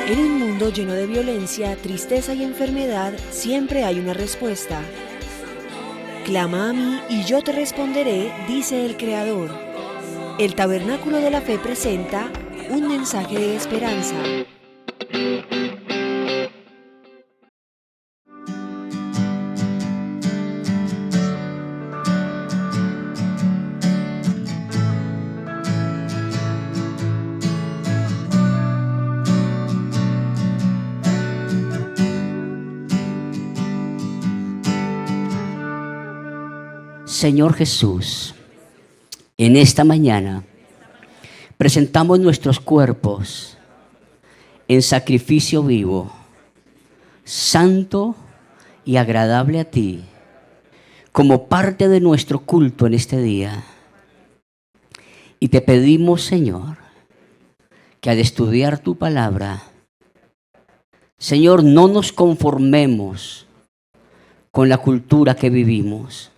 En un mundo lleno de violencia, tristeza y enfermedad, siempre hay una respuesta. Clama a mí y yo te responderé, dice el Creador. El Tabernáculo de la Fe presenta un mensaje de esperanza. Señor Jesús, en esta mañana presentamos nuestros cuerpos en sacrificio vivo, santo y agradable a ti, como parte de nuestro culto en este día. Y te pedimos, Señor, que al estudiar tu palabra, Señor, no nos conformemos con la cultura que vivimos.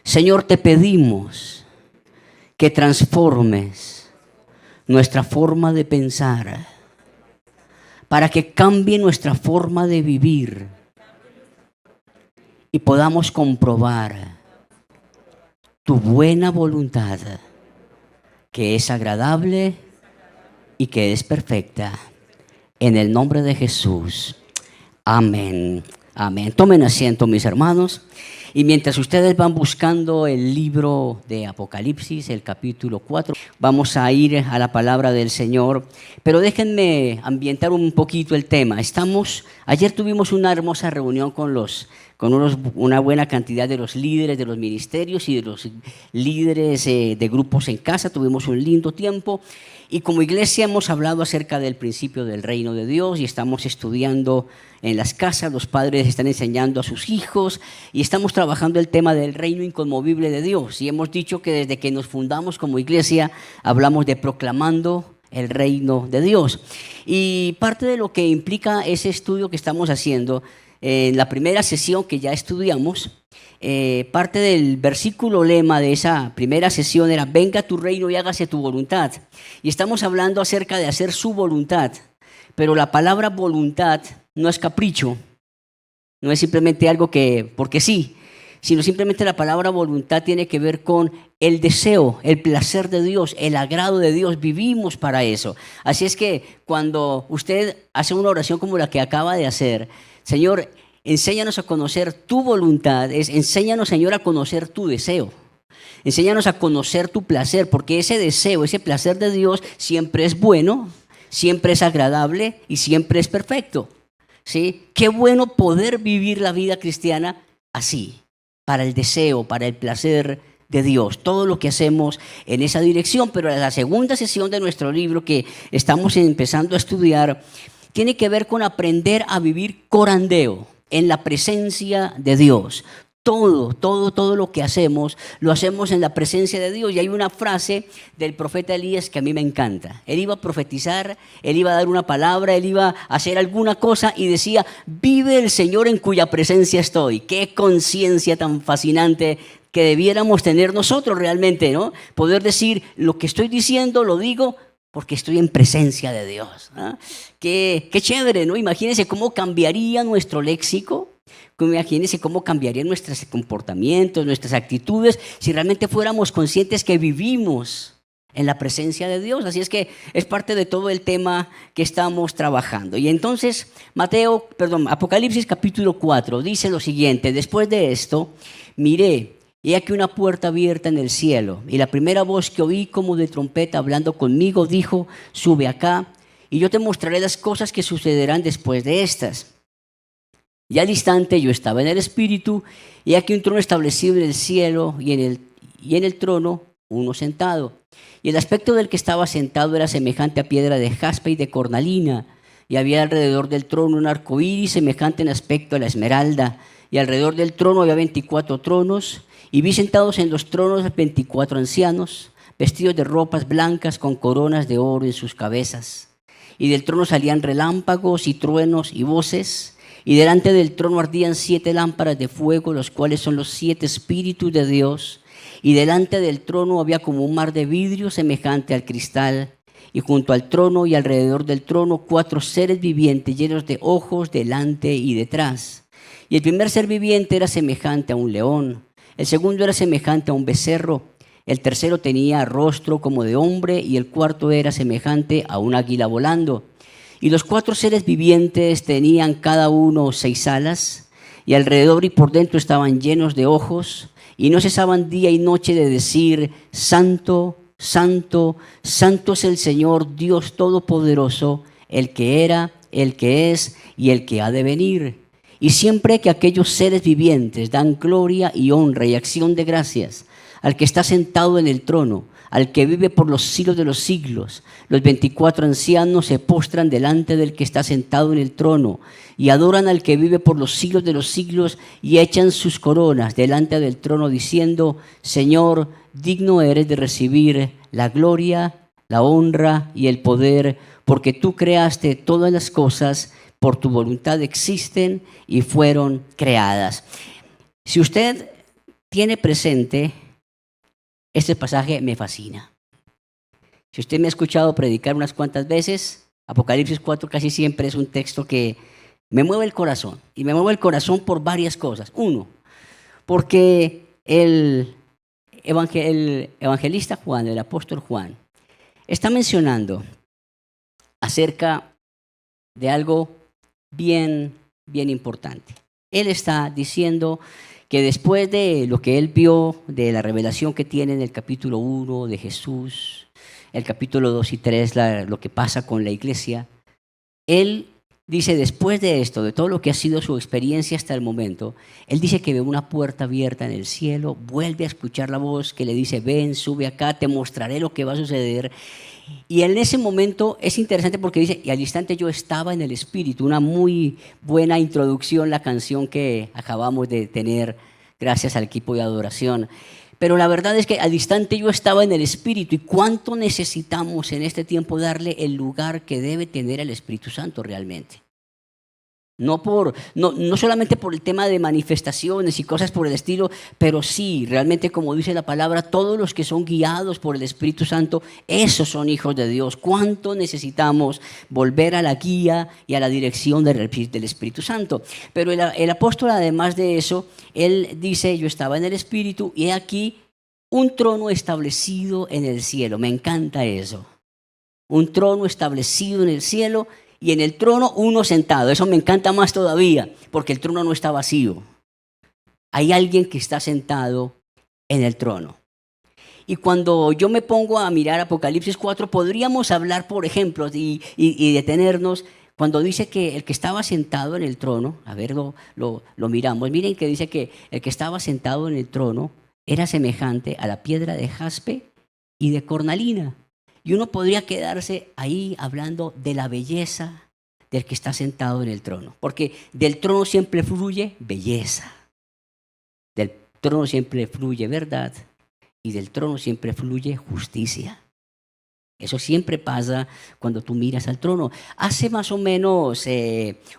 Señor, te pedimos que transformes nuestra forma de pensar para que cambie nuestra forma de vivir y podamos comprobar tu buena voluntad, que es agradable y que es perfecta. En el nombre de Jesús. Amén. Amén. Tomen asiento, mis hermanos. Y mientras ustedes van buscando el libro de Apocalipsis, el capítulo 4, vamos a ir a la palabra del Señor. Pero déjenme ambientar un poquito el tema. Ayer tuvimos una hermosa reunión con una buena cantidad de los líderes de los ministerios y de los líderes de grupos en casa. Tuvimos un lindo tiempo. Y como iglesia hemos hablado acerca del principio del reino de Dios y estamos estudiando en las casas, los padres están enseñando a sus hijos y estamos trabajando el tema del reino inconmovible de Dios. Y hemos dicho que desde que nos fundamos como iglesia hablamos de proclamando el reino de Dios. Y parte de lo que implica ese estudio que estamos haciendo, en la primera sesión que ya estudiamos, parte del versículo lema de esa primera sesión era: venga tu reino y hágase tu voluntad. Y estamos hablando acerca de hacer su voluntad, pero la palabra voluntad no es capricho, no es simplemente algo que porque sí, sino simplemente la palabra voluntad tiene que ver con el deseo, el placer de Dios, el agrado de Dios. Vivimos para eso. Así es que cuando usted hace una oración como la que acaba de hacer, Señor, enséñanos a conocer tu voluntad, enséñanos, Señor, a conocer tu deseo. Enséñanos a conocer tu placer, porque ese deseo, ese placer de Dios siempre es bueno, siempre es agradable y siempre es perfecto. ¿Sí? Qué bueno poder vivir la vida cristiana así, para el deseo, para el placer de Dios, todo lo que hacemos en esa dirección. Pero la segunda sesión de nuestro libro que estamos empezando a estudiar tiene que ver con aprender a vivir corandeo, en la presencia de Dios. Todo lo que hacemos, lo hacemos en la presencia de Dios. Y hay una frase del profeta Elías que a mí me encanta. Él iba a profetizar, él iba a dar una palabra, él iba a hacer alguna cosa y decía: vive el Señor en cuya presencia estoy. Qué conciencia tan fascinante que debiéramos tener nosotros realmente, ¿no? Poder decir: lo que estoy diciendo lo digo porque estoy en presencia de Dios. ¿Ah? Qué chévere, ¿no? Imagínense cómo cambiaría nuestro léxico. Imagínense cómo cambiarían nuestros comportamientos, nuestras actitudes, si realmente fuéramos conscientes que vivimos en la presencia de Dios. Así es que es parte de todo el tema que estamos trabajando. Y entonces Apocalipsis capítulo 4 dice lo siguiente: después de esto, miré, y aquí una puerta abierta en el cielo, y la primera voz que oí como de trompeta hablando conmigo dijo: sube acá, y yo te mostraré las cosas que sucederán después de estas. Y al instante yo estaba en el Espíritu, y aquí un trono establecido en el cielo, y en el trono uno sentado. Y el aspecto del que estaba sentado era semejante a piedra de jaspe y de cornalina, y había alrededor del trono un arco iris semejante en aspecto a la esmeralda, y alrededor del trono había 24 tronos, y vi sentados en los tronos 24 ancianos, vestidos de ropas blancas con coronas de oro en sus cabezas. Y del trono salían relámpagos y truenos y voces, y delante del trono ardían 7 lámparas de fuego, los cuales son los 7 espíritus de Dios. Y delante del trono había como un mar de vidrio semejante al cristal, y junto al trono y alrededor del trono 4 seres vivientes llenos de ojos delante y detrás. Y el primer ser viviente era semejante a un león, el segundo era semejante a un becerro, el tercero tenía rostro como de hombre y el cuarto era semejante a un águila volando. Y los 4 seres vivientes tenían cada uno 6 alas, y alrededor y por dentro estaban llenos de ojos, y no cesaban día y noche de decir: Santo, Santo, Santo es el Señor Dios Todopoderoso, el que era, el que es y el que ha de venir. Y siempre que aquellos seres vivientes dan gloria y honra y acción de gracias al que está sentado en el trono, al que vive por los siglos de los siglos, los 24 ancianos se postran delante del que está sentado en el trono y adoran al que vive por los siglos de los siglos y echan sus coronas delante del trono diciendo: Señor, digno eres de recibir la gloria, la honra y el poder, porque tú creaste todas las cosas, por tu voluntad existen y fueron creadas. Si usted tiene presente, este pasaje me fascina. Si usted me ha escuchado predicar unas cuantas veces, Apocalipsis 4 casi siempre es un texto que me mueve el corazón. Y me mueve el corazón por varias cosas. Uno, porque el evangelista Juan, el apóstol Juan, está mencionando acerca de algo bien importante. Él está diciendo que después de lo que él vio, de la revelación que tiene en el capítulo 1 de Jesús, el capítulo 2 y 3, lo que pasa con la iglesia, él dice, después de esto, de todo lo que ha sido su experiencia hasta el momento, él dice que ve una puerta abierta en el cielo, vuelve a escuchar la voz que le dice: ven, sube acá, te mostraré lo que va a suceder. Y en ese momento es interesante porque dice: y al instante yo estaba en el Espíritu. Una muy buena introducción, la canción que acabamos de tener, gracias al equipo de adoración. Pero la verdad es que al instante yo estaba en el Espíritu. ¿Y cuánto necesitamos en este tiempo darle el lugar que debe tener el Espíritu Santo realmente? No solamente por el tema de manifestaciones y cosas por el estilo, pero sí, realmente, como dice la palabra, todos los que son guiados por el Espíritu Santo, esos son hijos de Dios. ¿Cuánto necesitamos volver a la guía y a la dirección del Espíritu Santo? Pero el apóstol, además de eso, él dice: yo estaba en el Espíritu y he aquí un trono establecido en el cielo. Me encanta eso. Un trono establecido en el cielo. Y en el trono uno sentado. Eso me encanta más todavía, porque el trono no está vacío. Hay alguien que está sentado en el trono. Y cuando yo me pongo a mirar Apocalipsis 4, podríamos hablar, por ejemplo, y detenernos cuando dice que el que estaba sentado en el trono, a ver, lo miramos. Miren que dice que el que estaba sentado en el trono era semejante a la piedra de jaspe y de cornalina. Y uno podría quedarse ahí hablando de la belleza del que está sentado en el trono. Porque del trono siempre fluye belleza. Del trono siempre fluye verdad. Y del trono siempre fluye justicia. Eso siempre pasa cuando tú miras al trono. Hace más o menos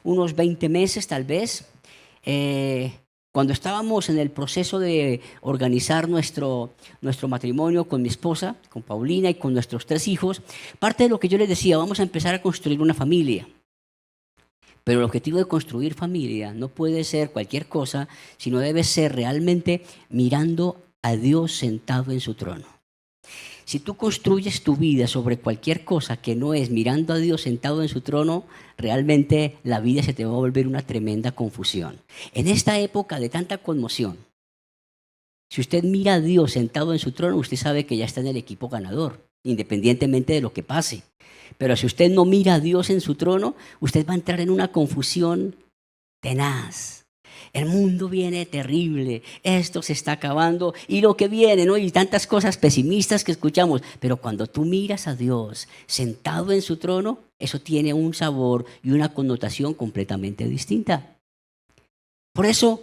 unos 20 meses tal vez, cuando estábamos en el proceso de organizar nuestro matrimonio con mi esposa, con Paulina y con nuestros 3 hijos, parte de lo que yo les decía: vamos a empezar a construir una familia. Pero el objetivo de construir familia no puede ser cualquier cosa, sino debe ser realmente mirando a Dios sentado en su trono. Si tú construyes tu vida sobre cualquier cosa que no es mirando a Dios sentado en su trono, realmente la vida se te va a volver una tremenda confusión. En esta época de tanta conmoción, si usted mira a Dios sentado en su trono, usted sabe que ya está en el equipo ganador, independientemente de lo que pase. Pero si usted no mira a Dios en su trono, usted va a entrar en una confusión tenaz. El mundo viene terrible, esto se está acabando y lo que viene, ¿no? Y tantas cosas pesimistas que escuchamos. Pero cuando tú miras a Dios sentado en su trono, eso tiene un sabor y una connotación completamente distinta. Por eso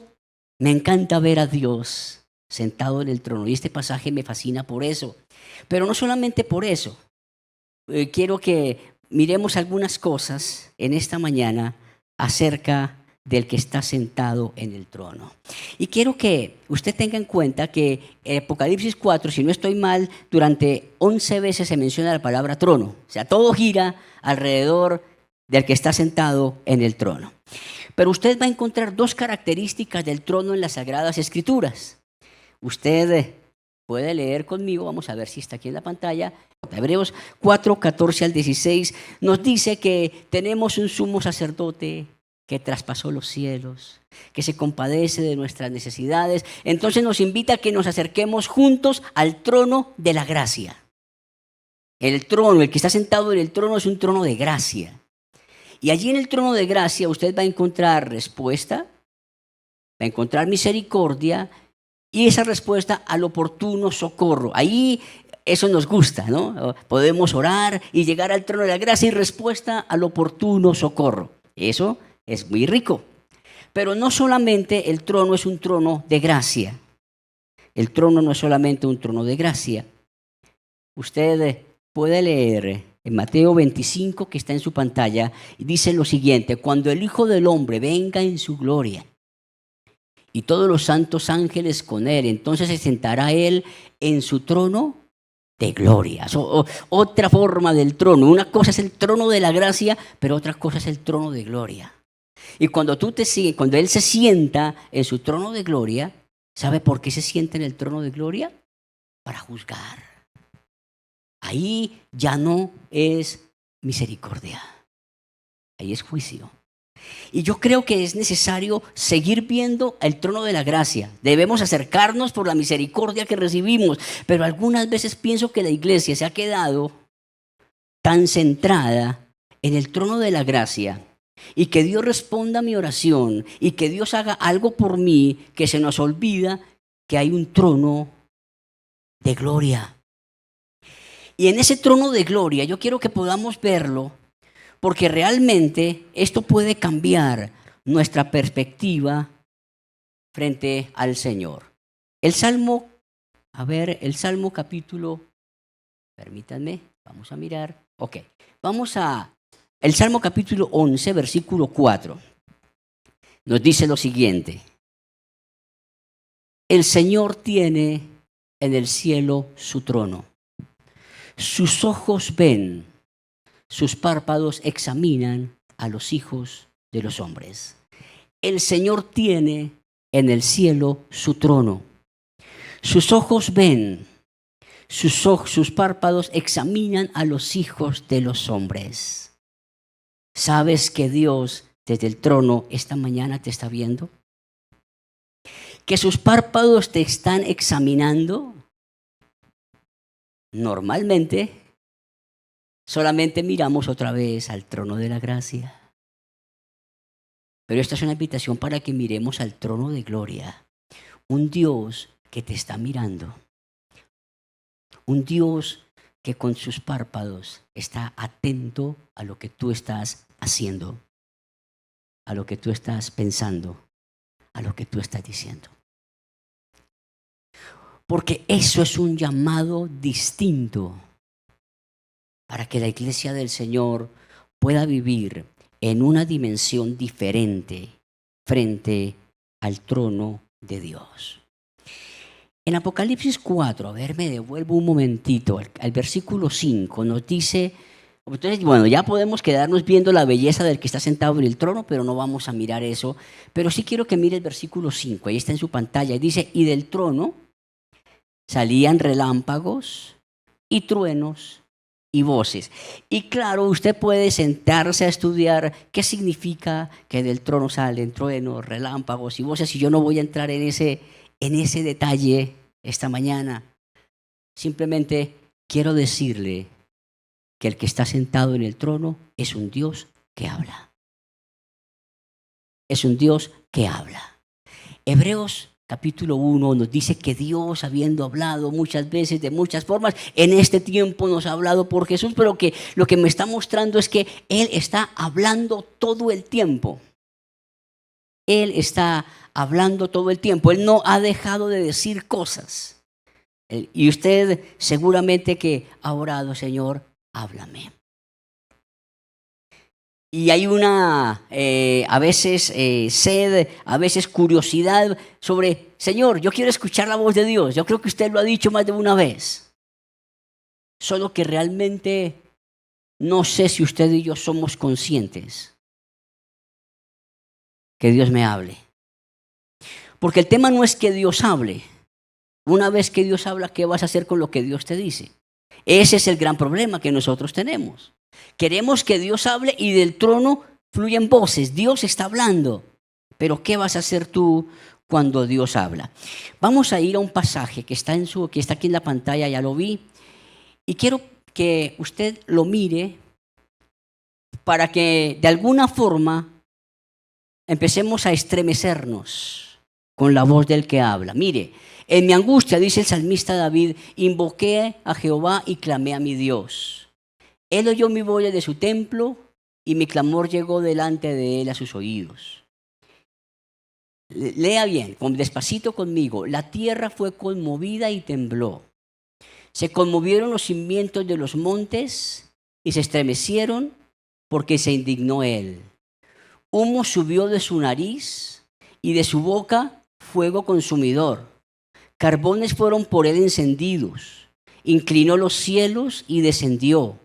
me encanta ver a Dios sentado en el trono y este pasaje me fascina por eso. Pero no solamente por eso. Quiero que miremos algunas cosas en esta mañana acerca del que está sentado en el trono. Y quiero que usted tenga en cuenta que en Apocalipsis 4, si no estoy mal, durante 11 veces se menciona la palabra trono. O sea, todo gira alrededor del que está sentado en el trono. Pero usted va a encontrar dos características del trono en las Sagradas Escrituras. Usted puede leer conmigo, vamos a ver si está aquí en la pantalla. Hebreos 4, 14 al 16 nos dice que tenemos un sumo sacerdote que traspasó los cielos, que se compadece de nuestras necesidades. Entonces nos invita a que nos acerquemos juntos al trono de la gracia. El trono, el que está sentado en el trono es un trono de gracia. Y allí en el trono de gracia usted va a encontrar respuesta, va a encontrar misericordia y esa respuesta al oportuno socorro. Ahí eso nos gusta, ¿no? Podemos orar y llegar al trono de la gracia y respuesta al oportuno socorro. Eso es muy rico. Pero no solamente el trono es un trono de gracia. El trono no es solamente un trono de gracia. Usted puede leer en Mateo 25, que está en su pantalla, y dice lo siguiente: cuando el Hijo del Hombre venga en su gloria y todos los santos ángeles con él, entonces se sentará él en su trono de gloria. Otra forma del trono. Una cosa es el trono de la gracia, pero otra cosa es el trono de gloria. Y cuando él se sienta en su trono de gloria, ¿sabe por qué se sienta en el trono de gloria? Para juzgar. Ahí ya no es misericordia, ahí es juicio. Y yo creo que es necesario seguir viendo el trono de la gracia. Debemos acercarnos por la misericordia que recibimos, pero algunas veces pienso que la iglesia se ha quedado tan centrada en el trono de la gracia y que Dios responda a mi oración y que Dios haga algo por mí, que se nos olvida que hay un trono de gloria. Y en ese trono de gloria yo quiero que podamos verlo, porque realmente esto puede cambiar nuestra perspectiva frente al Señor. El Salmo capítulo, permítanme, vamos a mirar. Ok, vamos a el Salmo capítulo 11, versículo 4. Nos dice lo siguiente: el Señor tiene en el cielo su trono. Sus ojos ven, sus párpados examinan a los hijos de los hombres. El Señor tiene en el cielo su trono. Sus ojos ven, sus párpados examinan a los hijos de los hombres. ¿Sabes que Dios desde el trono esta mañana te está viendo? ¿Que sus párpados te están examinando? Normalmente, solamente miramos otra vez al trono de la gracia. Pero esta es una invitación para que miremos al trono de gloria. Un Dios que te está mirando. Un Dios que con sus párpados está atento a lo que tú estás haciendo, a lo que tú estás pensando, a lo que tú estás diciendo. Porque eso es un llamado distinto para que la iglesia del Señor pueda vivir en una dimensión diferente frente al trono de Dios. En Apocalipsis 4, a ver, me devuelvo un momentito, al versículo 5, nos dice, entonces, bueno, ya podemos quedarnos viendo la belleza del que está sentado en el trono, pero no vamos a mirar eso. Pero sí quiero que mire el versículo 5, ahí está en su pantalla, y dice, y del trono salían relámpagos y truenos y voces. Y claro, usted puede sentarse a estudiar qué significa que del trono salen truenos, relámpagos y voces, y yo no voy a entrar en ese detalle esta mañana. Simplemente quiero decirle que el que está sentado en el trono es un Dios que habla. Es un Dios que habla. Hebreos capítulo 1 nos dice que Dios, habiendo hablado muchas veces de muchas formas, en este tiempo nos ha hablado por Jesús, pero que lo que me está mostrando es que Él está hablando todo el tiempo. Él está hablando todo el tiempo. Él no ha dejado de decir cosas. Y usted seguramente que ha orado, Señor, háblame. y hay una, a veces sed, a veces curiosidad sobre, Señor, yo quiero escuchar la voz de Dios. Yo creo que usted lo ha dicho más de una vez. Solo que realmente no sé si usted y yo somos conscientes que Dios me hable. Porque el tema no es que Dios hable. Una vez que Dios habla, ¿qué vas a hacer con lo que Dios te dice? Ese es el gran problema que nosotros tenemos. Queremos que Dios hable y del trono fluyen voces. Dios está hablando. Pero ¿qué vas a hacer tú cuando Dios habla? Vamos a ir a un pasaje que está aquí en la pantalla, ya lo vi. Y quiero que usted lo mire para que de alguna forma empecemos a estremecernos con la voz del que habla. Mire, en mi angustia, dice el salmista David, invoqué a Jehová y clamé a mi Dios. Él oyó mi voz de su templo y mi clamor llegó delante de él a sus oídos. Lea bien, despacito conmigo. La tierra fue conmovida y tembló. Se conmovieron los cimientos de los montes y se estremecieron porque se indignó él. Humo subió de su nariz y de su boca fuego consumidor. Carbones fueron por él encendidos. Inclinó los cielos y descendió.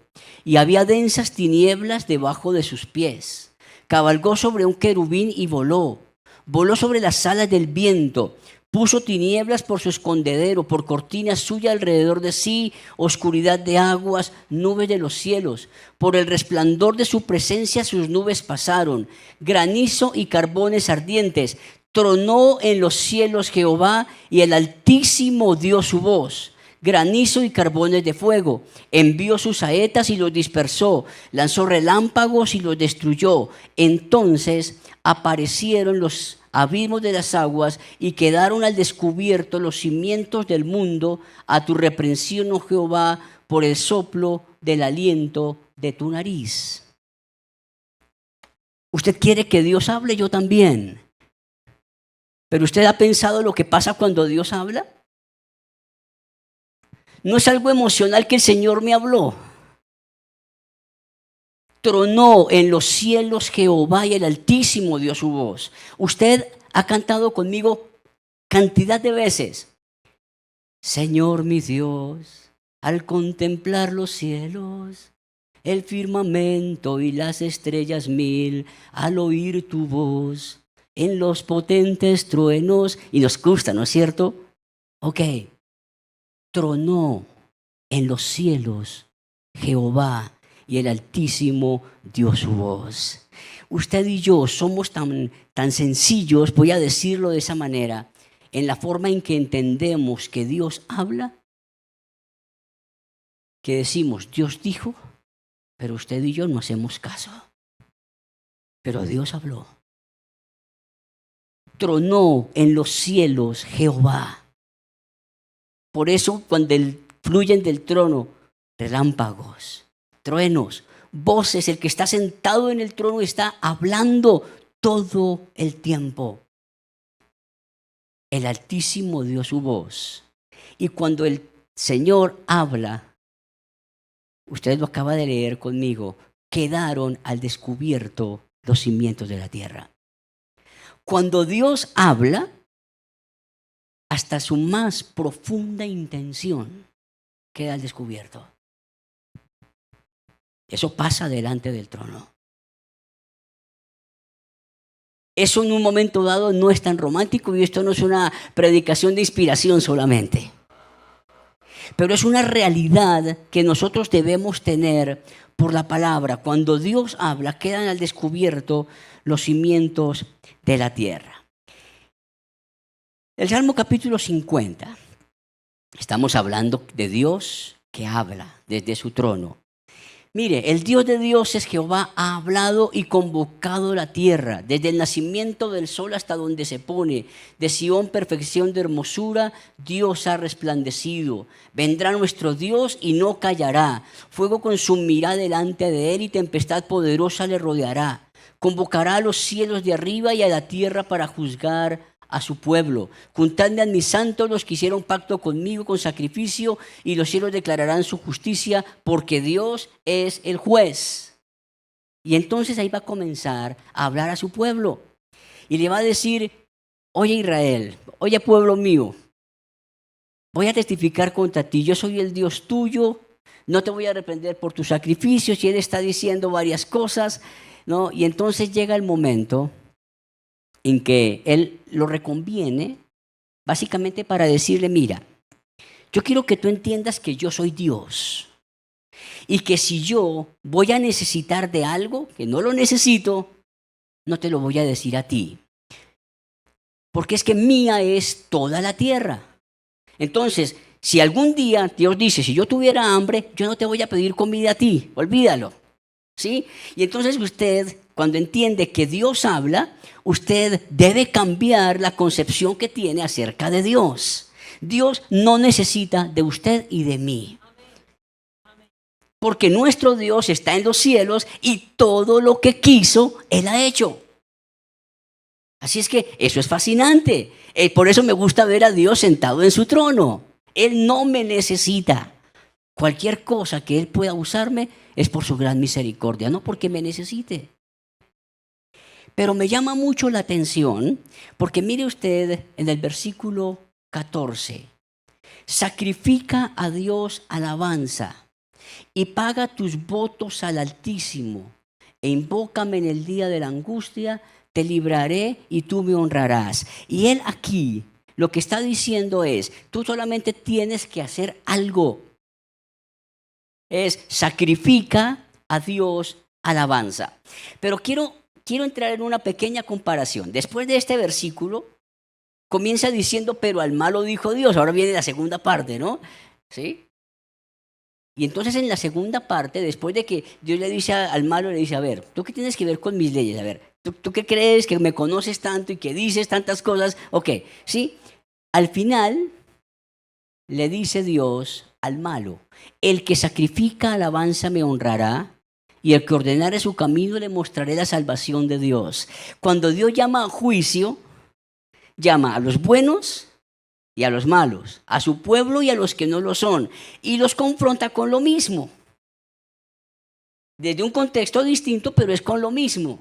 Y había densas tinieblas debajo de sus pies. Cabalgó sobre un querubín y voló. Voló sobre las alas del viento. Puso tinieblas por su escondedero, por cortina suya alrededor de sí, oscuridad de aguas, nubes de los cielos. Por el resplandor de su presencia sus nubes pasaron, granizo y carbones ardientes. Tronó en los cielos Jehová y el Altísimo dio su voz. Granizo y carbones de fuego. Envió sus saetas y los dispersó. Lanzó relámpagos y los destruyó. Entonces aparecieron los abismos de las aguas y quedaron al descubierto los cimientos del mundo. A tu reprensión, oh Jehová, por el soplo del aliento de tu nariz. ¿Usted quiere que Dios hable? Yo también. ¿Pero usted ha pensado lo que pasa cuando Dios habla? No es algo emocional que el Señor me habló. Tronó en los cielos Jehová y el Altísimo dio su voz. Usted ha cantado conmigo cantidad de veces. Señor mi Dios, al contemplar los cielos, el firmamento y las estrellas mil, al oír tu voz, en los potentes truenos, y nos gusta, ¿no es cierto? Ok. Tronó en los cielos Jehová y el Altísimo dio su voz. Usted y yo somos tan sencillos, voy a decirlo de esa manera, en la forma en que entendemos que Dios habla, que decimos, Dios dijo, pero usted y yo no hacemos caso. Pero Dios habló. Tronó en los cielos Jehová. Por eso cuando fluyen del trono relámpagos, truenos, voces, el que está sentado en el trono está hablando todo el tiempo. El Altísimo dio su voz. Y cuando el Señor habla, usted lo acaba de leer conmigo, quedaron al descubierto los cimientos de la tierra. Cuando Dios habla, hasta su más profunda intención queda al descubierto. Eso pasa delante del trono. Eso en un momento dado no es tan romántico y esto no es una predicación de inspiración solamente. Pero es una realidad que nosotros debemos tener por la palabra. Cuando Dios habla, quedan al descubierto los cimientos de la tierra. El Salmo capítulo 50, estamos hablando de Dios que habla desde su trono. Mire, el Dios de dioses, Jehová, ha hablado y convocado la tierra, desde el nacimiento del sol hasta donde se pone. De Sión, perfección de hermosura, Dios ha resplandecido. Vendrá nuestro Dios y no callará. Fuego consumirá delante de él y tempestad poderosa le rodeará. Convocará a los cielos de arriba y a la tierra para juzgar a su pueblo. Juntadme a mis santos, los que hicieron pacto conmigo con sacrificio, y los cielos declararán su justicia, porque Dios es el juez. Y entonces ahí va a comenzar a hablar a su pueblo. Y le va a decir, oye Israel, oye pueblo mío, voy a testificar contra ti, yo soy el Dios tuyo, no te voy a reprender por tus sacrificios. Y él está diciendo varias cosas, ¿no? Y entonces llega el momento en que él lo reconviene, básicamente para decirle, mira, yo quiero que tú entiendas que yo soy Dios y que si yo voy a necesitar de algo que no lo necesito, no te lo voy a decir a ti, porque es que mía es toda la tierra. Entonces, si algún día Dios dice, si yo tuviera hambre, yo no te voy a pedir comida a ti, olvídalo, ¿sí? Y entonces usted, cuando entiende que Dios habla, usted debe cambiar la concepción que tiene acerca de Dios. Dios no necesita de usted y de mí, porque nuestro Dios está en los cielos y todo lo que quiso, Él ha hecho. Así es que eso es fascinante. Por eso me gusta ver a Dios sentado en su trono. Él no me necesita. Cualquier cosa que Él pueda usarme es por su gran misericordia, no porque me necesite. Pero me llama mucho la atención porque mire usted en el versículo 14. Sacrifica a Dios alabanza y paga tus votos al Altísimo e invócame en el día de la angustia, te libraré y tú me honrarás. Y él aquí lo que está diciendo es, tú solamente tienes que hacer algo. Es sacrifica a Dios alabanza. Pero quiero entrar en una pequeña comparación. Después de este versículo, comienza diciendo, pero al malo dijo Dios. Ahora viene la segunda parte, ¿no? ¿Sí? Y entonces en la segunda parte, después de que Dios le dice al malo, le dice, a ver, ¿tú qué tienes que ver con mis leyes? A ver, ¿tú qué crees que me conoces tanto y que dices tantas cosas? Ok, ¿sí? Al final le dice Dios al malo, el que sacrifica alabanza me honrará y el que ordenare su camino le mostraré la salvación de Dios. Cuando Dios llama a juicio, llama a los buenos y a los malos, a su pueblo y a los que no lo son, y los confronta con lo mismo. Desde un contexto distinto, pero es con lo mismo.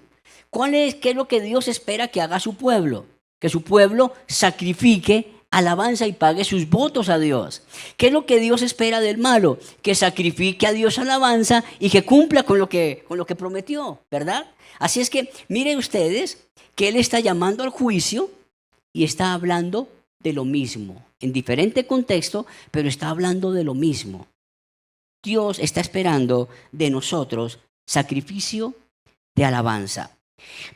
¿Qué es lo que Dios espera que haga su pueblo? Que su pueblo sacrifique alabanza y pague sus votos a Dios. ¿Qué es lo que Dios espera del malo? Que sacrifique a Dios alabanza y que cumpla con lo que prometió, ¿verdad? Así es que miren ustedes que Él está llamando al juicio y está hablando de lo mismo, en diferente contexto, pero está hablando de lo mismo. Dios está esperando de nosotros sacrificio de alabanza.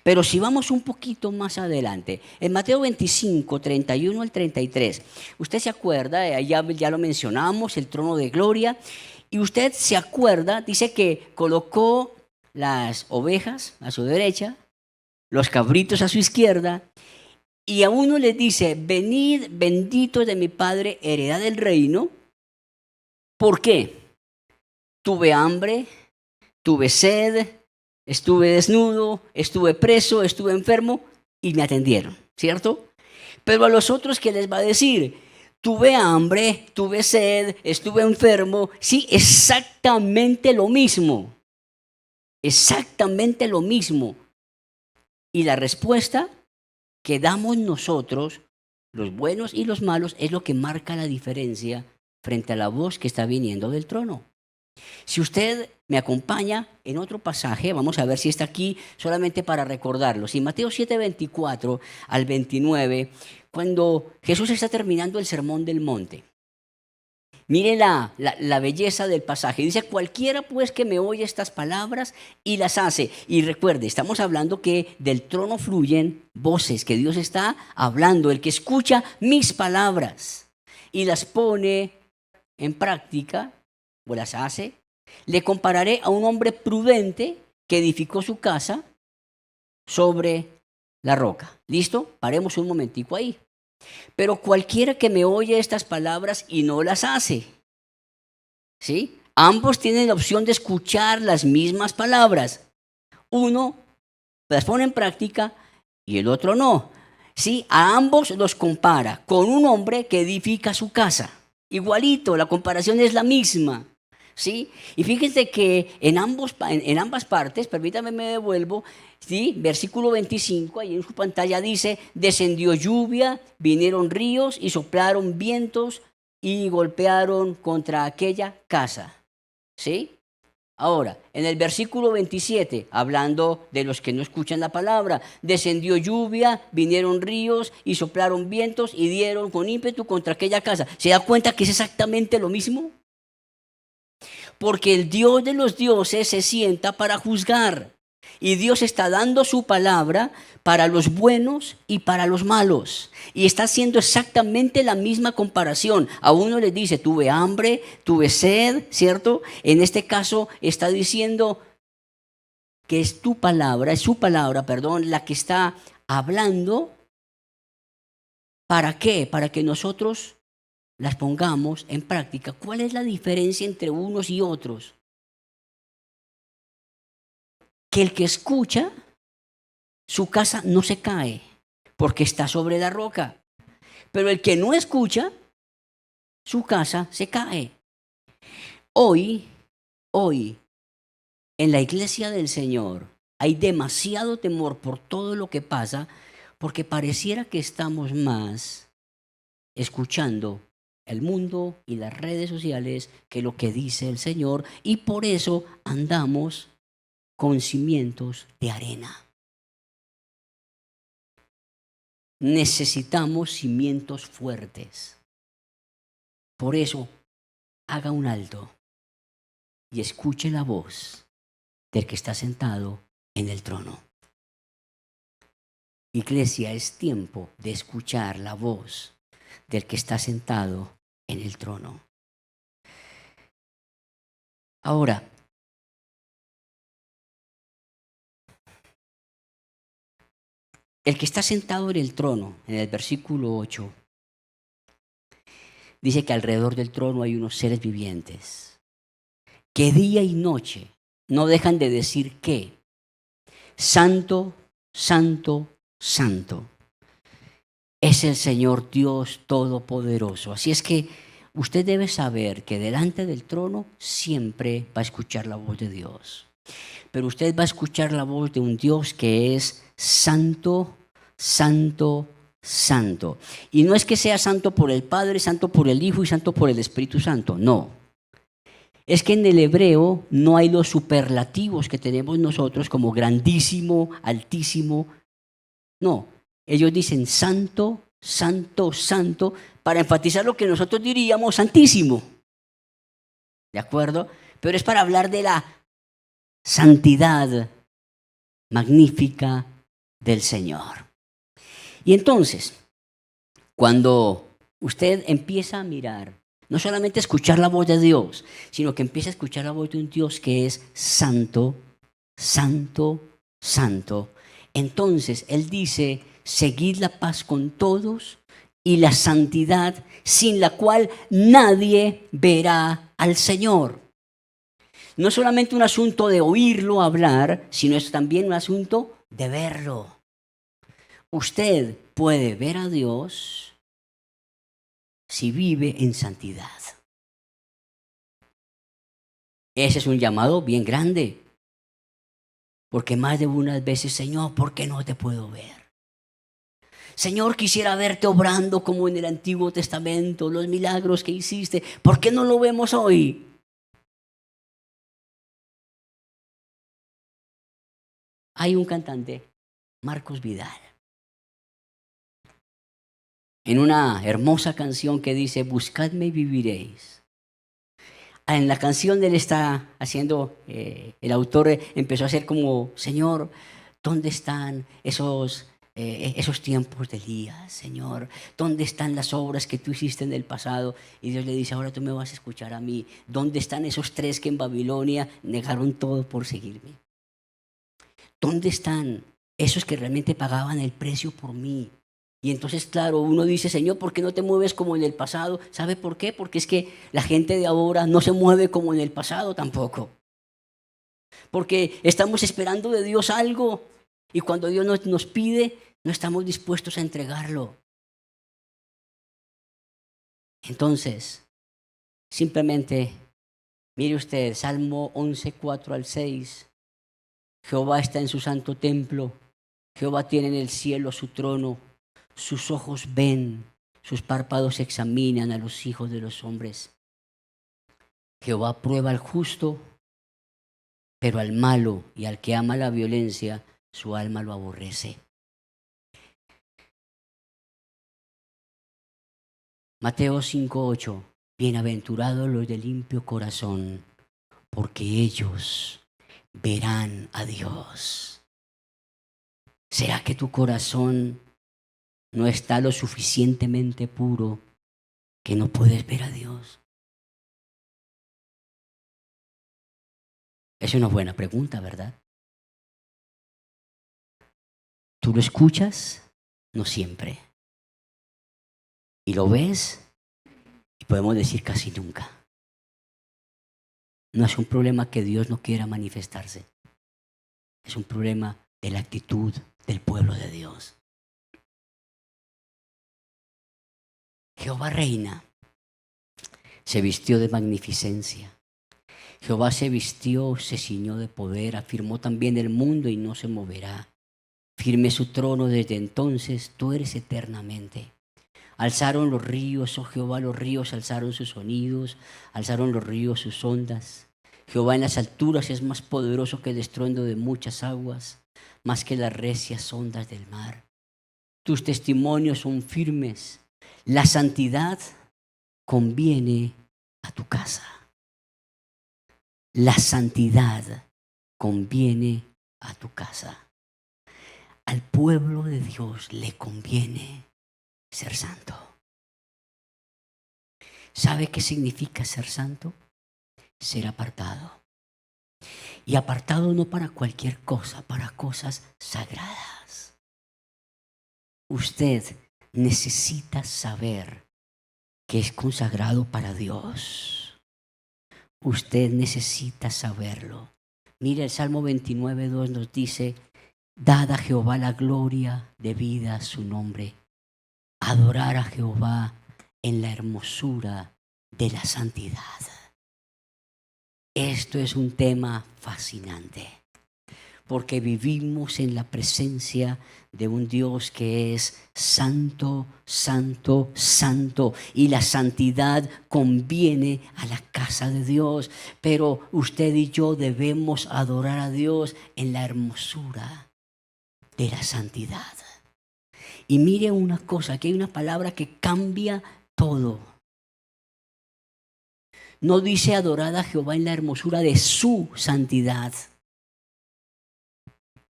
Pero si vamos un poquito más adelante, en Mateo 25, 31 al 33, usted se acuerda, ya lo mencionamos, el trono de gloria, y usted se acuerda, dice que colocó las ovejas a su derecha, los cabritos a su izquierda, y a uno le dice, venid benditos de mi Padre, heredad del reino. ¿Por qué? Tuve hambre, tuve sed, estuve desnudo, estuve preso, estuve enfermo y me atendieron, ¿cierto? Pero a los otros, ¿qué les va a decir? Tuve hambre, tuve sed, estuve enfermo. Sí, exactamente lo mismo. Exactamente lo mismo. Y la respuesta que damos nosotros, los buenos y los malos, es lo que marca la diferencia frente a la voz que está viniendo del trono. Si usted me acompaña en otro pasaje, vamos a ver si está aquí solamente para recordarlo. En Mateo 7, 24 al 29, cuando Jesús está terminando el sermón del monte. Mire la belleza del pasaje. Dice, cualquiera pues que me oye estas palabras y las hace. Y recuerde, estamos hablando que del trono fluyen voces, que Dios está hablando. El que escucha mis palabras y las pone en práctica, o las hace, le compararé a un hombre prudente que edificó su casa sobre la roca. ¿Listo? Paremos un momentico ahí. Pero cualquiera que me oye estas palabras y no las hace, ¿sí? Ambos tienen la opción de escuchar las mismas palabras. Uno las pone en práctica y el otro no. ¿Sí? A ambos los compara con un hombre que edifica su casa. Igualito, la comparación es la misma. ¿sí? Y fíjense que en ambas partes, permítame me devuelvo, ¿sí? Versículo 25, ahí en su pantalla dice, descendió lluvia, vinieron ríos y soplaron vientos y golpearon contra aquella casa, ¿sí? Ahora, en el versículo 27, hablando de los que no escuchan la palabra, descendió lluvia, vinieron ríos y soplaron vientos y dieron con ímpetu contra aquella casa. ¿Se da cuenta que es exactamente lo mismo? Porque el Dios de los dioses se sienta para juzgar. Y Dios está dando su palabra para los buenos y para los malos. Y está haciendo exactamente la misma comparación. A uno les dice, tuve hambre, tuve sed, ¿cierto? En este caso está diciendo que es tu palabra, es su palabra, perdón, la que está hablando. ¿Para qué? Para que nosotros las pongamos en práctica. ¿Cuál es la diferencia entre unos y otros? Que el que escucha, su casa no se cae porque está sobre la roca. Pero el que no escucha, su casa se cae. Hoy, en la iglesia del Señor, hay demasiado temor por todo lo que pasa, porque pareciera que estamos más escuchando el mundo y las redes sociales que lo que dice el Señor, y por eso andamos con cimientos de arena. Necesitamos cimientos fuertes. Por eso, haga un alto y escuche la voz del que está sentado en el trono. Iglesia, es tiempo de escuchar la voz del que está sentado en el trono. Ahora, el que está sentado en el trono, en el versículo 8, dice que alrededor del trono hay unos seres vivientes, que día y noche no dejan de decir que santo, santo, santo es el Señor Dios Todopoderoso. Así es que usted debe saber que delante del trono siempre va a escuchar la voz de Dios. Pero usted va a escuchar la voz de un Dios que es santo, santo, santo. Y no es que sea santo por el Padre, santo por el Hijo y santo por el Espíritu Santo, no. Es que en el hebreo no hay los superlativos que tenemos nosotros como grandísimo, altísimo. No, ellos dicen santo, santo, santo, para enfatizar lo que nosotros diríamos santísimo. ¿De acuerdo? Pero es para hablar de la santidad magnífica del Señor. Y entonces, cuando usted empieza a mirar, no solamente a escuchar la voz de Dios, sino que empieza a escuchar la voz de un Dios que es santo, santo, santo, entonces Él dice, seguid la paz con todos y la santidad sin la cual nadie verá al Señor. No es solamente un asunto de oírlo hablar, sino es también un asunto de verlo. Usted puede ver a Dios si vive en santidad. Ese es un llamado bien grande. Porque más de unas veces, Señor, ¿por qué no te puedo ver? Señor, quisiera verte obrando como en el Antiguo Testamento, los milagros que hiciste. ¿Por qué no lo vemos hoy? Hay un cantante, Marcos Vidal, en una hermosa canción que dice, buscadme y viviréis. En la canción él está haciendo, el autor empezó a hacer como, Señor, ¿dónde están esos tiempos de Elías, Señor? ¿Dónde están las obras que tú hiciste en el pasado? Y Dios le dice, ahora tú me vas a escuchar a mí. ¿Dónde están esos 3 que en Babilonia negaron todo por seguirme? ¿Dónde están esos que realmente pagaban el precio por mí? Y entonces, claro, uno dice, Señor, ¿por qué no te mueves como en el pasado? ¿Sabe por qué? Porque es que la gente de ahora no se mueve como en el pasado tampoco. Porque estamos esperando de Dios algo y cuando Dios nos pide, no estamos dispuestos a entregarlo. Entonces, simplemente Mire usted, Salmo 11, 4 al 6. Jehová está en su santo templo. Jehová tiene en el cielo su trono. Sus ojos ven, sus párpados examinan a los hijos de los hombres. Jehová prueba al justo, pero al malo y al que ama la violencia, su alma lo aborrece. Mateo 5:8. Bienaventurados los de limpio corazón, porque ellos verán a Dios. ¿Será que tu corazón no está lo suficientemente puro que no puedes ver a Dios? Es una buena pregunta, ¿verdad? ¿Tú lo escuchas? No siempre. ¿Y lo ves? Y podemos decir casi nunca. No es un problema que Dios no quiera manifestarse. Es un problema de la actitud del pueblo de Dios. Jehová reina. Se vistió de magnificencia. Jehová se vistió, se ciñó de poder, afirmó también el mundo y no se moverá. Firme su trono desde entonces, tú eres eternamente. Alzaron los ríos, oh Jehová, los ríos alzaron sus sonidos, alzaron los ríos sus ondas. Jehová en las alturas es más poderoso que el estruendo de muchas aguas, más que las recias ondas del mar. Tus testimonios son firmes. La santidad conviene a tu casa. La santidad conviene a tu casa. Al pueblo de Dios le conviene ser santo. ¿Sabe qué significa ser santo? Ser apartado. Y apartado no para cualquier cosa, para cosas sagradas. Usted necesita saber que es consagrado para Dios. Usted necesita saberlo. Mire, el Salmo 29:2 nos dice: dad a Jehová la gloria debida a su nombre. Adorar a Jehová en la hermosura de la santidad. Esto es un tema fascinante, porque vivimos en la presencia de un Dios que es santo, santo, santo, y la santidad conviene a la casa de Dios. Pero usted y yo debemos adorar a Dios en la hermosura de la santidad. Y mire una cosa, aquí hay una palabra que cambia todo. No dice adorar a Jehová en la hermosura de su santidad,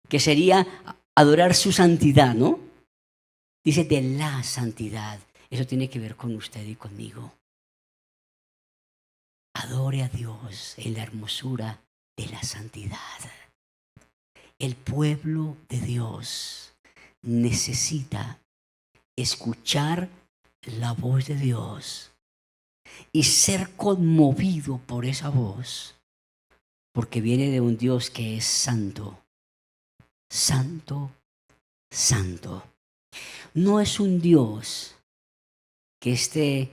que sería adorar su santidad, ¿no? Dice de la santidad. Eso tiene que ver con usted y conmigo. Adore a Dios en la hermosura de la santidad. El pueblo de Dios necesita escuchar la voz de Dios y ser conmovido por esa voz, porque viene de un Dios que es santo, santo, santo. No es un Dios que esté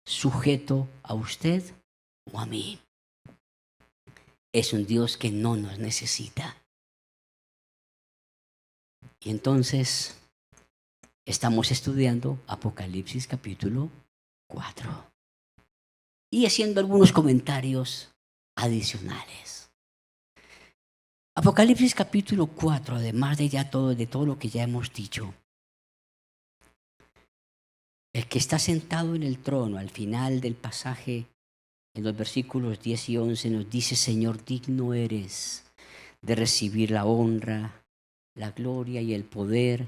sujeto a usted o a mí. Es un Dios que no nos necesita. Y entonces estamos estudiando Apocalipsis capítulo 4 y haciendo algunos comentarios adicionales. Apocalipsis capítulo 4, además de todo lo que ya hemos dicho, el que está sentado en el trono al final del pasaje, en los versículos 10 y 11, nos dice: Señor, digno eres de recibir la honra, la gloria y el poder,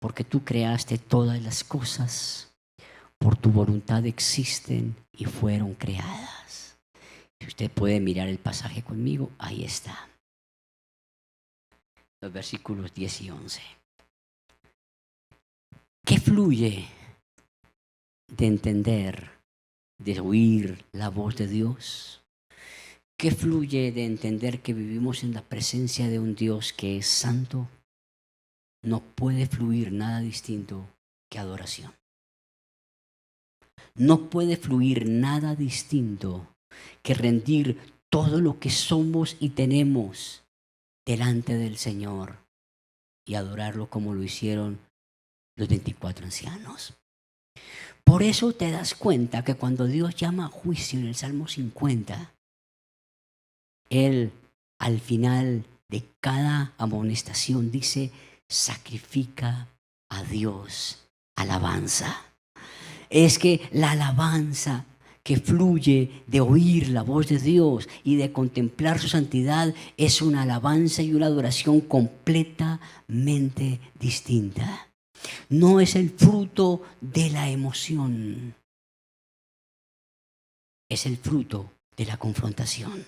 porque tú creaste todas las cosas, por tu voluntad existen y fueron creadas. Si usted puede mirar el pasaje conmigo, ahí está. Los versículos 10 y 11. ¿Qué fluye de entender, de oír la voz de Dios? ¿Qué fluye de entender que vivimos en la presencia de un Dios que es santo? No puede fluir nada distinto que adoración. No puede fluir nada distinto que rendir todo lo que somos y tenemos delante del Señor y adorarlo como lo hicieron los 24 ancianos. Por eso te das cuenta que cuando Dios llama a juicio en el Salmo 50, Él al final de cada amonestación dice: sacrifica a Dios alabanza. Es que la alabanza que fluye de oír la voz de Dios y de contemplar su santidad es una alabanza y una adoración completamente distinta. No es el fruto de la emoción, es el fruto de la confrontación.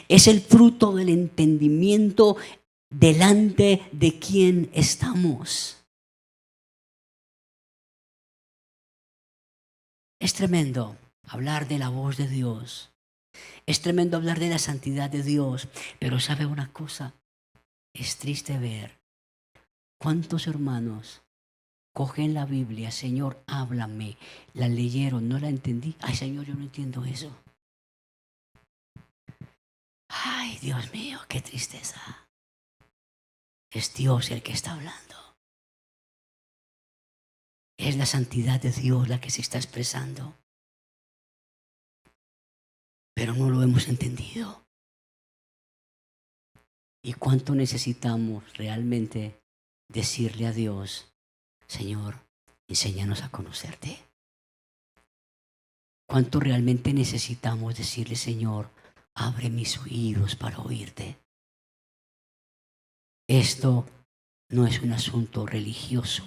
Es el fruto del entendimiento delante de quién estamos. Es tremendo hablar de la voz de Dios. Es tremendo hablar de la santidad de Dios. Pero ¿sabe una cosa? Es triste ver cuántos hermanos cogen la Biblia: Señor, háblame. La leyeron, no la entendí. Ay, Señor, yo no entiendo eso. Ay, Dios mío, qué tristeza. Es Dios el que está hablando. Es la santidad de Dios la que se está expresando. Pero no lo hemos entendido. ¿Y cuánto necesitamos realmente decirle a Dios: Señor, enséñanos a conocerte? ¿Cuánto realmente necesitamos decirle: Señor, abre mis oídos para oírte? Esto no es un asunto religioso.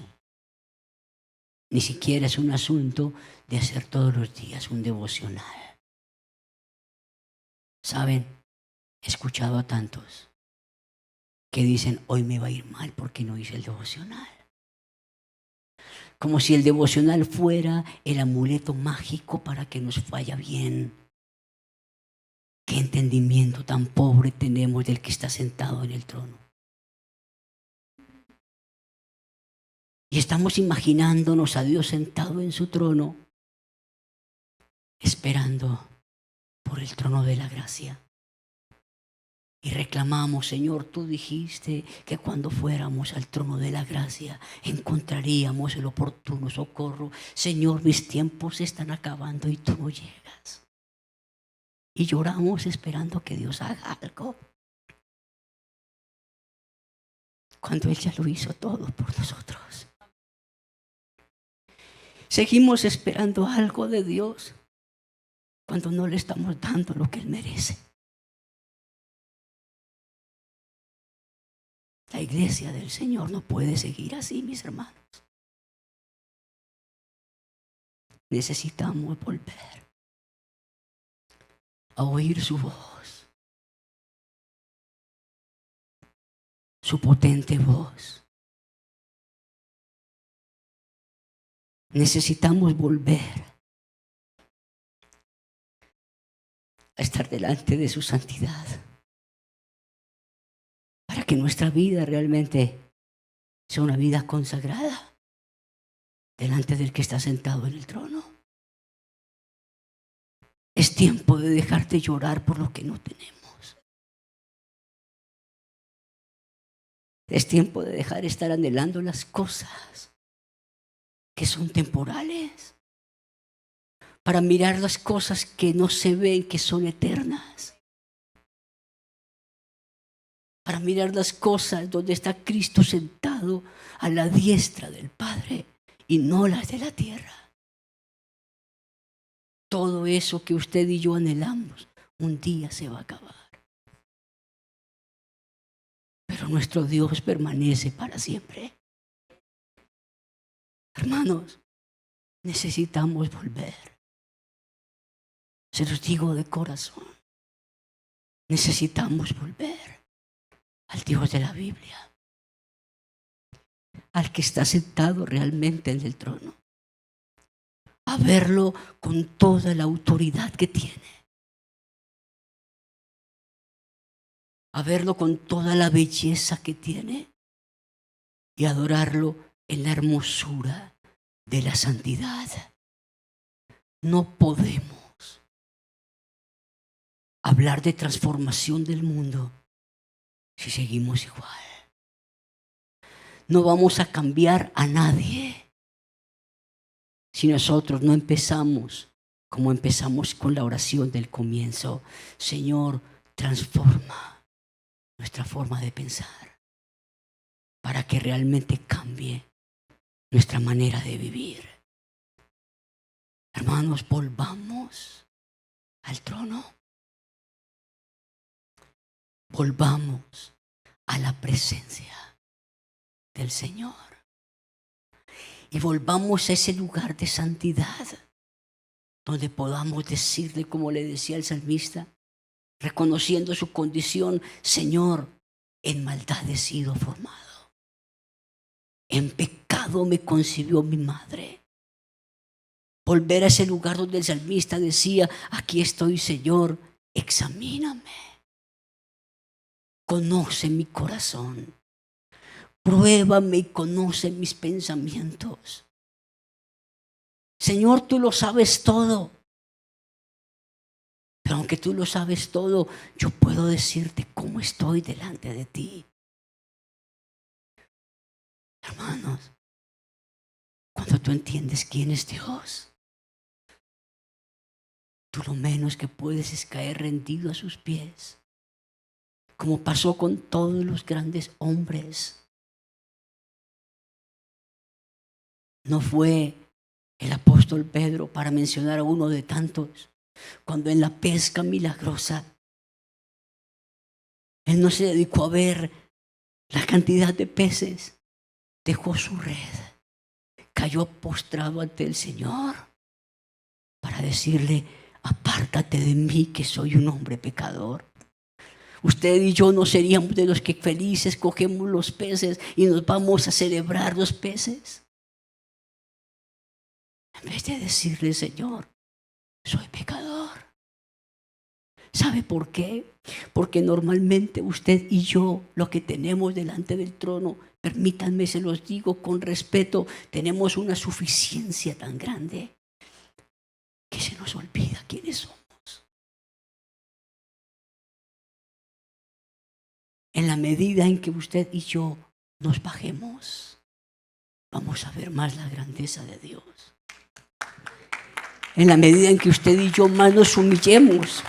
Ni siquiera es un asunto de hacer todos los días un devocional. ¿Saben? He escuchado a tantos que dicen: hoy me va a ir mal porque no hice el devocional. Como si el devocional fuera el amuleto mágico para que nos vaya bien. ¿Qué entendimiento tan pobre tenemos del que está sentado en el trono? Y estamos imaginándonos a Dios sentado en su trono, esperando por el trono de la gracia. Y reclamamos: Señor, tú dijiste que cuando fuéramos al trono de la gracia encontraríamos el oportuno socorro. Señor, mis tiempos se están acabando y tú no llegas. Y lloramos esperando que Dios haga algo, cuando Él ya lo hizo todo por nosotros. Seguimos esperando algo de Dios cuando no le estamos dando lo que Él merece. La iglesia del Señor no puede seguir así, mis hermanos. Necesitamos volver a oír su voz, su potente voz. Necesitamos volver a estar delante de su santidad, para que nuestra vida realmente sea una vida consagrada delante del que está sentado en el trono. Es tiempo de dejar de llorar por lo que no tenemos. Es tiempo de dejar de estar anhelando las cosas que son temporales, para mirar las cosas que no se ven, que son eternas. Para mirar las cosas donde está Cristo sentado a la diestra del Padre y no las de la tierra. Todo eso que usted y yo anhelamos, un día se va a acabar. Pero nuestro Dios permanece para siempre. Hermanos, necesitamos volver. Se los digo de corazón. Necesitamos volver al Dios de la Biblia, al que está sentado realmente en el trono, a verlo con toda la autoridad que tiene, a verlo con toda la belleza que tiene y adorarlo en la hermosura de la santidad. No podemos hablar de transformación del mundo si seguimos igual. No vamos a cambiar a nadie si nosotros no empezamos como empezamos con la oración del comienzo. Señor, transforma nuestra forma de pensar para que realmente cambie nuestra manera de vivir. Hermanos, volvamos al trono. Volvamos a la presencia del Señor. Y volvamos a ese lugar de santidad donde podamos decirle, como le decía el salmista, reconociendo su condición: Señor, en maldad he sido formado. En pecado me concibió mi madre. Volver a ese lugar donde el salmista decía: aquí estoy, Señor, examíname. Conoce mi corazón. Pruébame y conoce mis pensamientos. Señor, tú lo sabes todo. Pero aunque tú lo sabes todo, yo puedo decirte cómo estoy delante de ti. Hermanos, cuando tú entiendes quién es Dios, tú lo menos que puedes es caer rendido a sus pies, como pasó con todos los grandes hombres. No fue el apóstol Pedro, para mencionar a uno de tantos, cuando en la pesca milagrosa, él no se dedicó a ver la cantidad de peces, dejó su red, cayó postrado ante el Señor para decirle: apártate de mí, que soy un hombre pecador. Usted y yo no seríamos de los que felices cogemos los peces y nos vamos a celebrar los peces, en vez de decirle: Señor, soy pecador. ¿Sabe por qué? Porque normalmente usted y yo, lo que tenemos delante del trono, permítanme, se los digo con respeto, tenemos una suficiencia tan grande que se nos olvida quiénes somos. En la medida en que usted y yo nos bajemos, vamos a ver más la grandeza de Dios. En la medida en que usted y yo más nos humillemos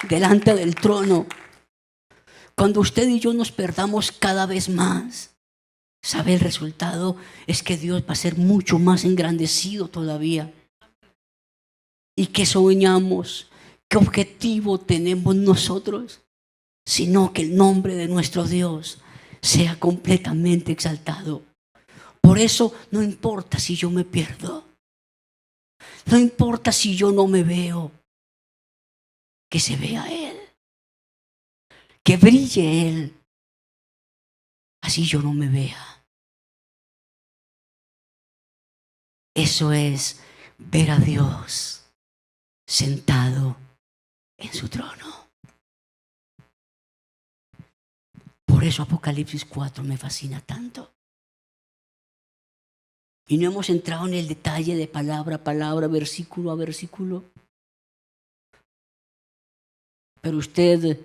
delante del trono, cuando usted y yo nos perdamos cada vez más, ¿sabe el resultado? Es que Dios va a ser mucho más engrandecido todavía. ¿Y qué soñamos? ¿Qué objetivo tenemos nosotros? Sino que el nombre de nuestro Dios sea completamente exaltado. Por eso no importa si yo me pierdo. No importa si yo no me veo. Que se vea Él. Que brille Él. Así yo no me vea. Eso es ver a Dios sentado en su trono. Por eso Apocalipsis 4 me fascina tanto. Y no hemos entrado en el detalle de palabra a palabra, versículo a versículo. Pero usted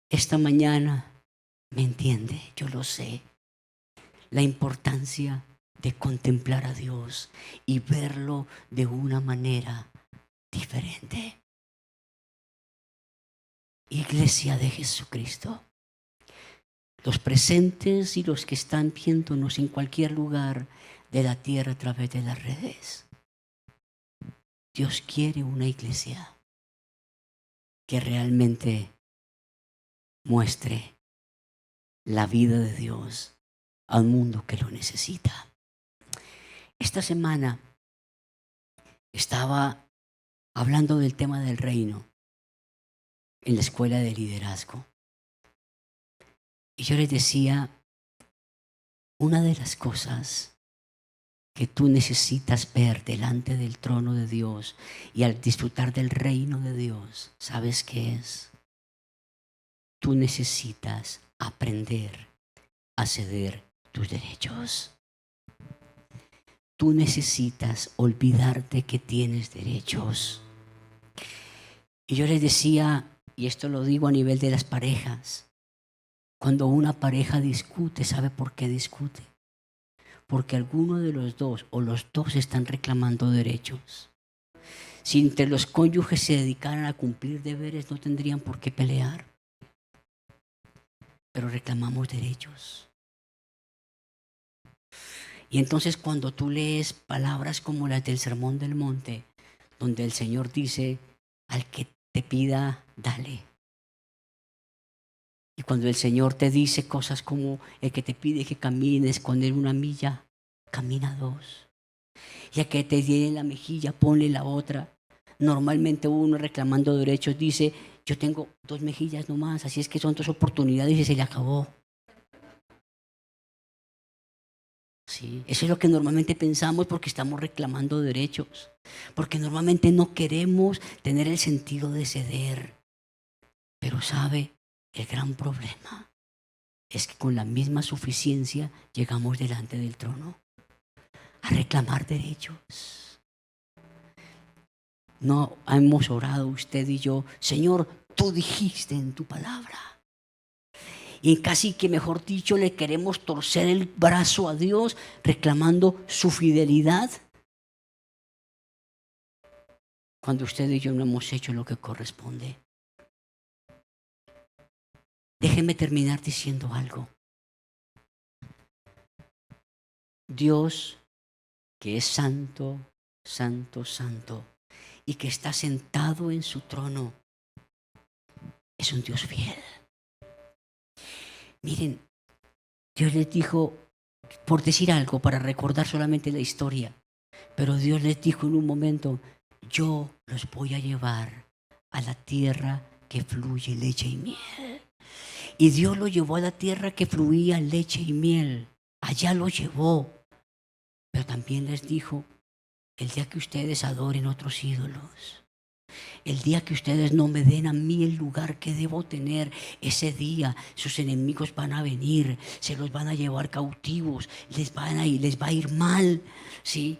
esta mañana me entiende, yo lo sé. La importancia de contemplar a Dios y verlo de una manera diferente. Iglesia de Jesucristo, los presentes y los que están viéndonos en cualquier lugar de la tierra a través de las redes. Dios quiere una iglesia que realmente muestre la vida de Dios a un mundo que lo necesita. Esta semana estaba hablando del tema del reino en la escuela de liderazgo. Y yo les decía, una de las cosas que tú necesitas ver delante del trono de Dios y al disfrutar del reino de Dios, ¿sabes qué es? Tú necesitas aprender a ceder tus derechos. Tú necesitas olvidarte que tienes derechos. Y yo les decía, y esto lo digo a nivel de las parejas, cuando una pareja discute, ¿sabe por qué discute? Porque alguno de los dos o los dos están reclamando derechos. Si entre los cónyuges se dedicaran a cumplir deberes, no tendrían por qué pelear. Pero reclamamos derechos. Y entonces cuando tú lees palabras como las del Sermón del Monte, donde el Señor dice, al que te pida, dale. Y cuando el Señor te dice cosas como el que te pide que camines con él 1 milla, camina 2. Y al que te tiene la mejilla, ponle la otra. Normalmente uno reclamando derechos dice, yo tengo 2 mejillas nomás, así es que son 2 oportunidades y se le acabó. Sí, eso es lo que normalmente pensamos porque estamos reclamando derechos, porque normalmente no queremos tener el sentido de ceder. Pero ¿sabe? El gran problema es que con la misma suficiencia llegamos delante del trono a reclamar derechos. No hemos orado usted y yo, Señor, tú dijiste en tu palabra. Y casi que, mejor dicho, le queremos torcer el brazo a Dios reclamando su fidelidad, cuando usted y yo no hemos hecho lo que corresponde. Déjeme terminar diciendo algo. Dios, que es santo, santo, santo, y que está sentado en su trono, es un Dios fiel. Miren, Dios les dijo, por decir algo, para recordar solamente la historia, pero Dios les dijo en un momento, yo los voy a llevar a la tierra que fluye leche y miel. Y Dios lo llevó a la tierra que fluía leche y miel. Allá lo llevó. Pero también les dijo, el día que ustedes adoren otros ídolos, el día que ustedes no me den a mí el lugar que debo tener, ese día sus enemigos van a venir, se los van a llevar cautivos, les va a ir mal. ¿Sí?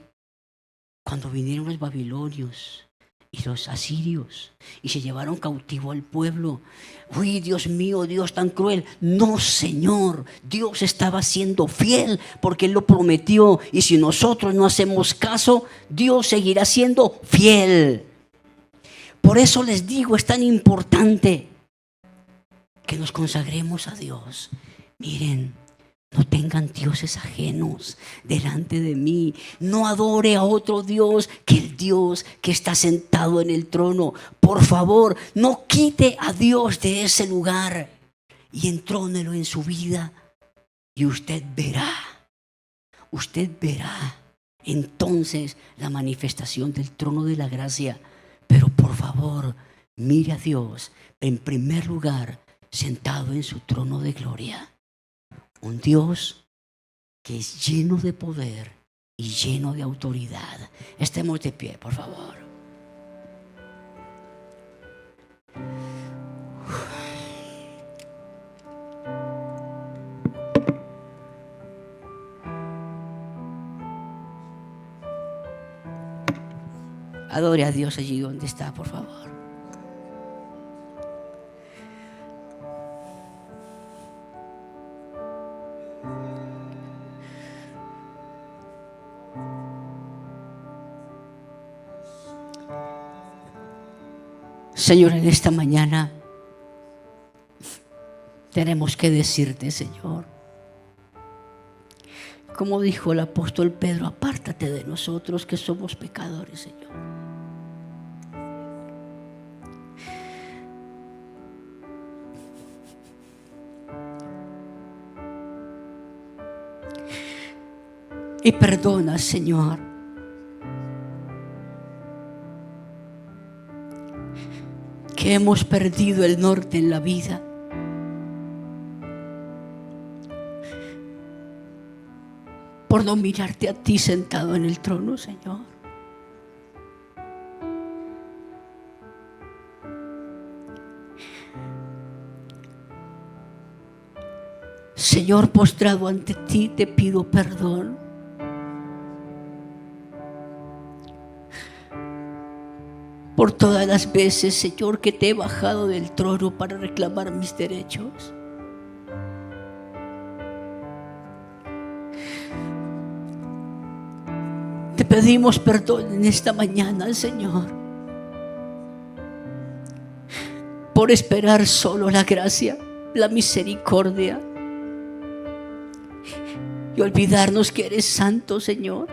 Cuando vinieron los babilonios y los asirios y se llevaron cautivo al pueblo, uy, Dios mío, Dios tan cruel. No, Señor, Dios estaba siendo fiel porque Él lo prometió, y si nosotros no hacemos caso, Dios seguirá siendo fiel. Por eso les digo, es tan importante que nos consagremos a Dios. Miren, no tengan dioses ajenos delante de mí. No adore a otro Dios que el Dios que está sentado en el trono. Por favor, no quite a Dios de ese lugar y entrónelo en su vida. Y usted verá entonces la manifestación del trono de la gracia. Pero por favor, mire a Dios en primer lugar sentado en su trono de gloria. Un Dios que es lleno de poder y lleno de autoridad. Estemos de pie, por favor. Adore a Dios allí donde está, por favor. Señor, en esta mañana tenemos que decirte, Señor, como dijo el apóstol Pedro, apártate de nosotros que somos pecadores, Señor. Y perdona, Señor, que hemos perdido el norte en la vida. Por no mirarte a ti sentado en el trono, Señor. Señor, postrado ante ti te pido perdón. por todas las veces, Señor, que te he bajado del trono para reclamar mis derechos. Te pedimos perdón en esta mañana, Señor, por esperar solo la gracia, la misericordia y olvidarnos que eres santo, Señor.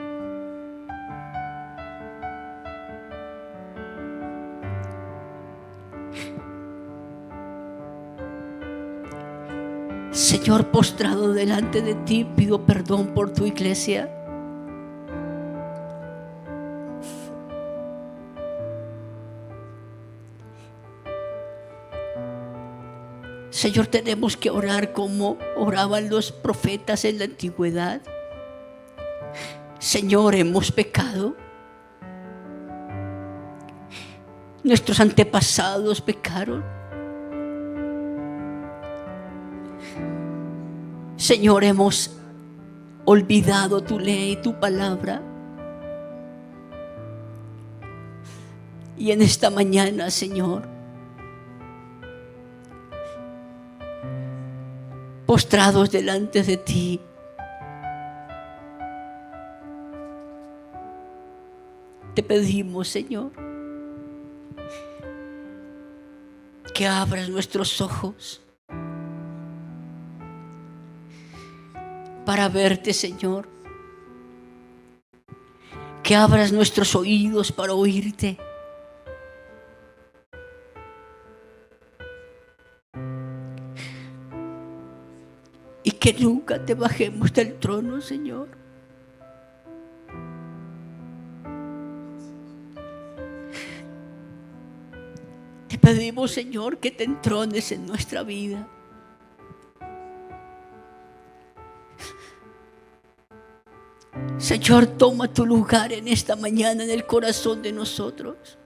Señor, postrado delante de ti, pido perdón por tu iglesia. Señor, tenemos que orar como oraban los profetas en la antigüedad. Señor, hemos pecado. Nuestros antepasados pecaron. Señor, hemos olvidado tu ley, tu palabra. Y en esta mañana, Señor, postrados delante de ti, te pedimos, Señor, que abras nuestros ojos para verte, Señor, que abras nuestros oídos para oírte. Y que nunca te bajemos del trono, Señor. Te pedimos, Señor, que te entrones en nuestra vida. Señor, toma tu lugar en esta mañana en el corazón de nosotros.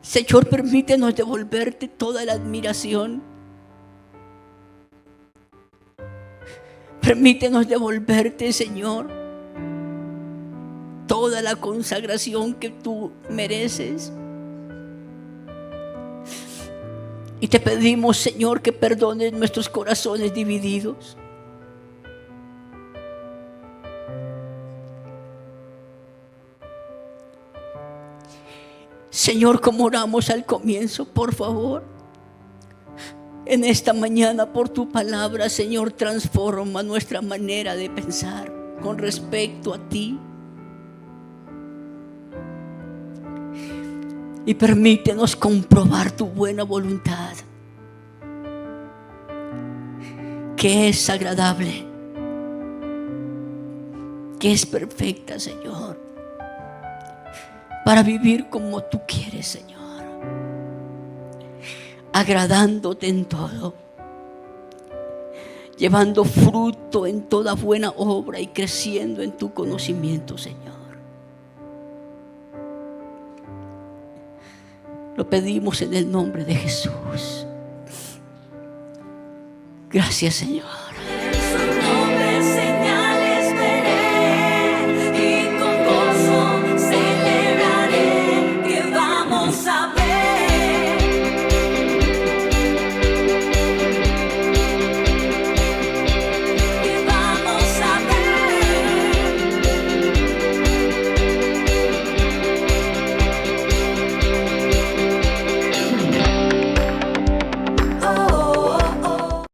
Señor, permítenos devolverte toda la admiración. Permítenos devolverte, Señor, toda la consagración que tú mereces. Y te pedimos, Señor, que perdones nuestros corazones divididos. Señor, como oramos al comienzo, por favor, en esta mañana por tu palabra, Señor, transforma nuestra manera de pensar con respecto a ti. Y permítenos comprobar tu buena voluntad, que es agradable, que es perfecta, Señor, para vivir como tú quieres, Señor, agradándote en todo, llevando fruto en toda buena obra y creciendo en tu conocimiento, Señor. Lo pedimos en el nombre de Jesús. Gracias, Señor.